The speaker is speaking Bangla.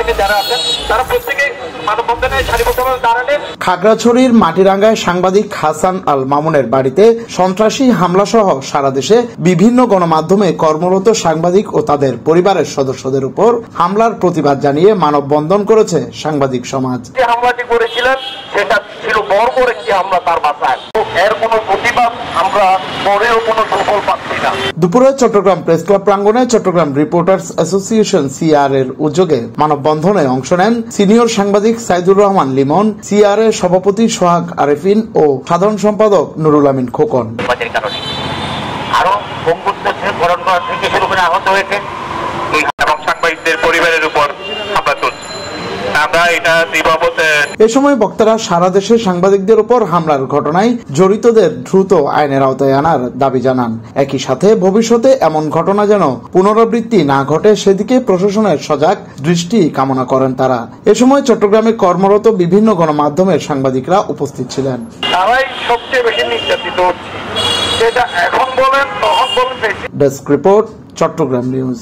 লাইনে যারা আছেন তারা প্রত্যেকে মানববন্ধনে সারিবদ্ধভাবে দাঁড়ালেন। খাগড়াছড়ির মাটিরাঙ্গায় সাংবাদিক হাসান আল মামুনের বাড়িতে সন্ত্রাসী হামলা সহ সারা দেশে বিভিন্ন গণমাধ্যমে কর্মরত সাংবাদিক ও তাদের পরিবারের সদস্যদের উপর হামলার প্রতিবাদ জানিয়ে মানববন্ধন করেছে সাংবাদিক সমাজ। যে হামলাটি করেছিলেন সেটা ছিল বর্বর একটি হামলা তার বাসায়, এর কোনো প্রতিবাদ আমরা পরেও কোনো সুফল পাচ্ছি না। দুপুরে চট্টগ্রাম প্রেস ক্লাব প্রাঙ্গণে চট্টগ্রাম রিপোর্টার্স অ্যাসোসিয়েশন সিআর এর উদ্যোগে মানববন্ধনে অংশ নেন সিনিয়র সাংবাদিক সাইদুর রহমান লিমন, সিআর এর সভাপতি সোহাগ আরেফিন ও সাধারণ সম্পাদক নুরুল আমিন খোকন। আরো থেকে শুরু করে আহত হয়েছে এবং সাংবাদিকদের পরিবারের উপর হামলা চলছে। এ সময় বক্তারা সারা দেশে সাংবাদিকদের উপর হামলার ঘটনায় জড়িতদের দ্রুত আইনের আওতায় আনার দাবি জানান। একই সাথে ভবিষ্যতে এমন ঘটনা যেন পুনরাবৃত্তি না ঘটে সেদিকে প্রশাসনের সজাগ দৃষ্টি কামনা করেন তারা। এ সময় চট্টগ্রামে কর্মরত বিভিন্ন গণমাধ্যমের সাংবাদিকরা উপস্থিত ছিলেন। তারাই সবচেয়ে বেশি নির্যাতিত হচ্ছে, সেটা এখন বলেন তখন বলেন। Desk report, Chittagong news.